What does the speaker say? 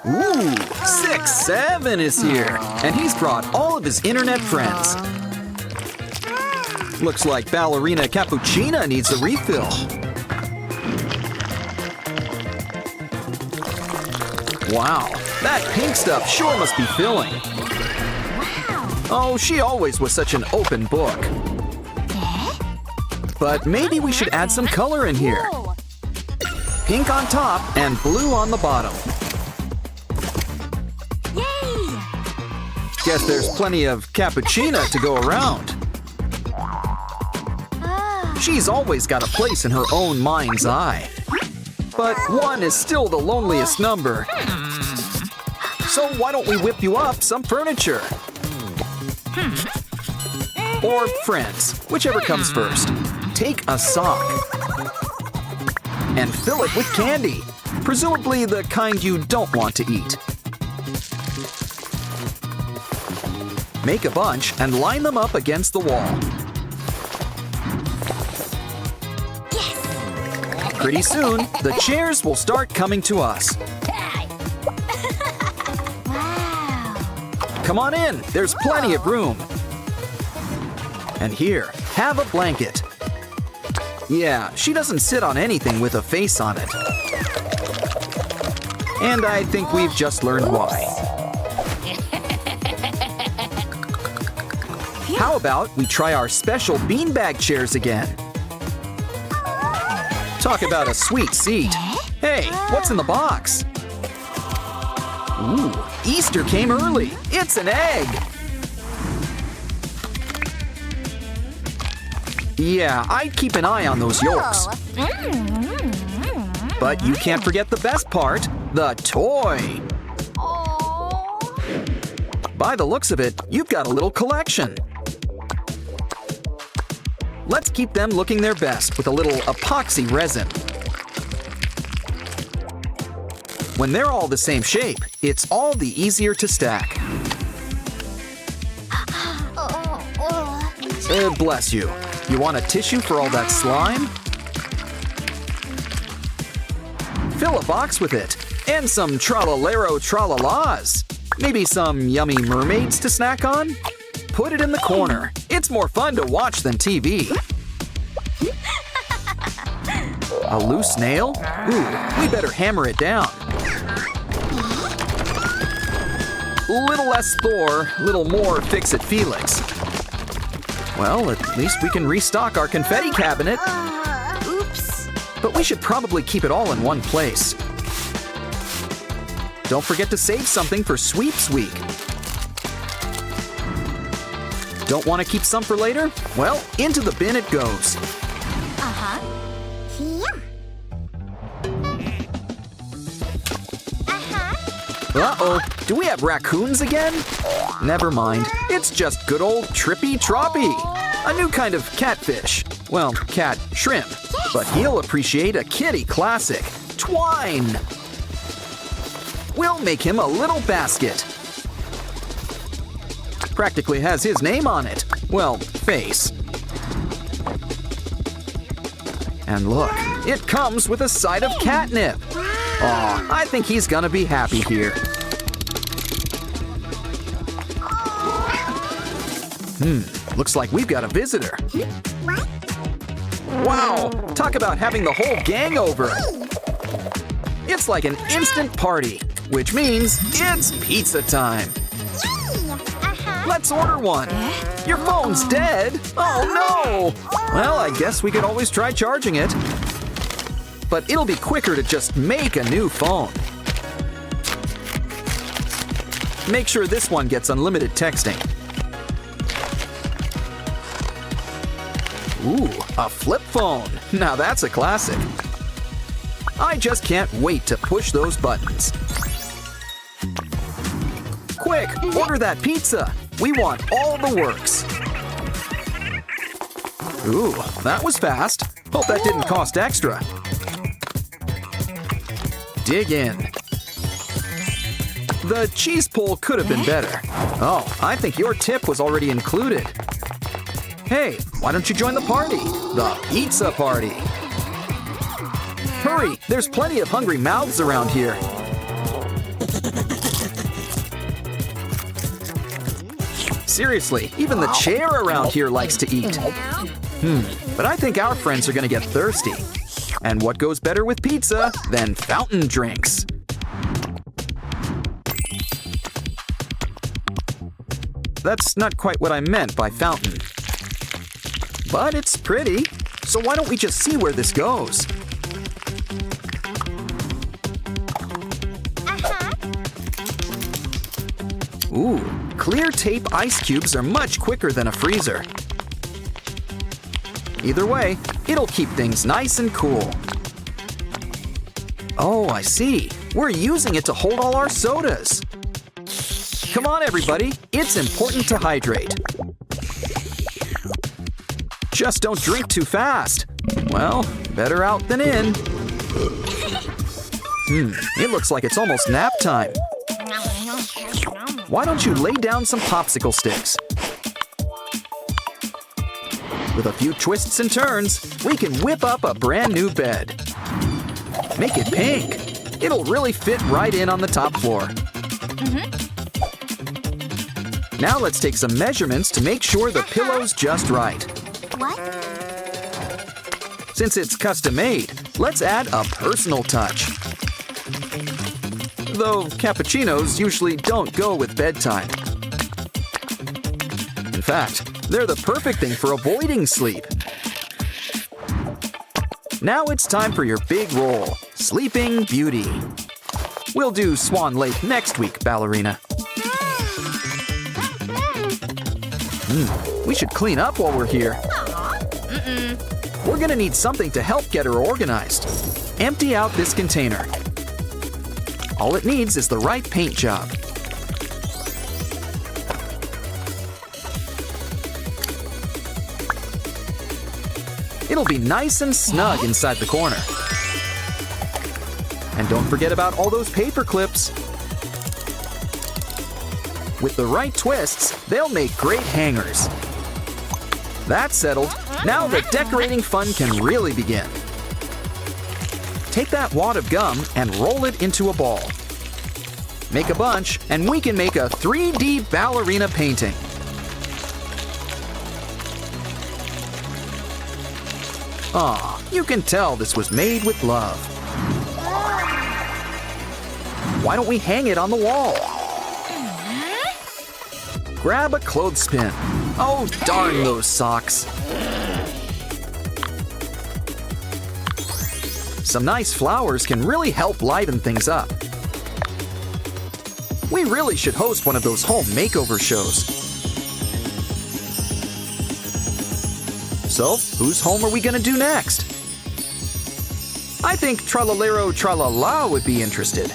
Ooh, 6-7 is here, and he's brought all of his internet friends. Looks like Ballerina Capuchina needs a refill. Wow, that pink stuff sure must be filling. Oh, she always was such an open book. But maybe we should add some color in here. Pink on top and blue on the bottom. Guess there's plenty of Capuchina to go around. She's always got a place in her own mind's eye. But 1 is still the loneliest number. So why don't we whip you up some furniture? Or friends, whichever comes first. Take a sock. And fill it with candy. Presumably the kind you don't want to eat. Make a bunch and line them up against the wall. Pretty soon, the chairs will start coming to us. Come on in, there's plenty of room. And here, have a blanket. Yeah, she doesn't sit on anything with a face on it. And I think we've just learned why. How about we try our special beanbag chairs again? Talk about a sweet seat. Hey, what's in the box? Ooh, Easter came early. It's an egg. Yeah, I'd keep an eye on those yolks. But you can't forget the best part, the toy. By the looks of it, you've got a little collection. Let's keep them looking their best with a little epoxy resin. When they're all the same shape, it's all the easier to stack. Bless you. You want a tissue for all that slime? Fill a box with it, and some tralalero tralalas. Maybe some yummy mermaids to snack on? Put it in the corner. It's more fun to watch than TV. A loose nail? Ooh, we better hammer it down. Little less Thor, little more Fix-It Felix. Well, at least we can restock our confetti cabinet. Oops. But we should probably keep it all in one place. Don't forget to save something for Sweeps Week. Don't want to keep some for later? Well, into the bin it goes. Uh-oh, do we have raccoons again? Never mind, it's just good old Trippy Troppy. A new kind of catfish. Well, cat shrimp. But he'll appreciate a kitty classic, twine. We'll make him a little basket. Practically has his name on it. Well, face. And look, it comes with a side of catnip. Aw, I think he's gonna be happy here. Looks like we've got a visitor. Wow, talk about having the whole gang over. It's like an instant party, which means it's pizza time. Let's order one. Your phone's dead. Oh no! Well, I guess we could always try charging it. But it'll be quicker to just make a new phone. Make sure this one gets unlimited texting. Ooh, a flip phone. Now that's a classic. I just can't wait to push those buttons. Quick, order that pizza. We want all the works. Ooh, that was fast. Hope that didn't cost extra. Dig in. The cheese pull could have been better. Oh, I think your tip was already included. Hey, why don't you join the party? The pizza party. Hurry, there's plenty of hungry mouths around here. Seriously, even the chair around here likes to eat. But I think our friends are gonna get thirsty. And what goes better with pizza than fountain drinks? That's not quite what I meant by fountain. But it's pretty, so why don't we just see where this goes? Ooh, clear tape ice cubes are much quicker than a freezer. Either way, it'll keep things nice and cool. Oh, I see. We're using it to hold all our sodas. Come on, everybody. It's important to hydrate. Just don't drink too fast. Well, better out than in. It looks like it's almost nap time. Why don't you lay down some popsicle sticks? With a few twists and turns, we can whip up a brand new bed. Make it pink. It'll really fit right in on the top floor. Now let's take some measurements to make sure the pillow's just right. What? Since it's custom made, let's add a personal touch. Though cappuccinos usually don't go with bedtime. In fact, they're the perfect thing for avoiding sleep. Now it's time for your big role, Sleeping Beauty. We'll do Swan Lake next week, Ballerina. We should clean up while we're here. We're gonna need something to help get her organized. Empty out this container. All it needs is the right paint job. It'll be nice and snug inside the corner. And don't forget about all those paper clips. With the right twists, they'll make great hangers. That's settled. Now the decorating fun can really begin. Take that wad of gum and roll it into a ball. Make a bunch, and we can make a 3D ballerina painting. Aw, you can tell this was made with love. Why don't we hang it on the wall? Grab a clothespin. Oh, darn those socks. Some nice flowers can really help liven things up. We really should host one of those home makeover shows. So, whose home are we gonna do next? I think Tralalero Tralala would be interested.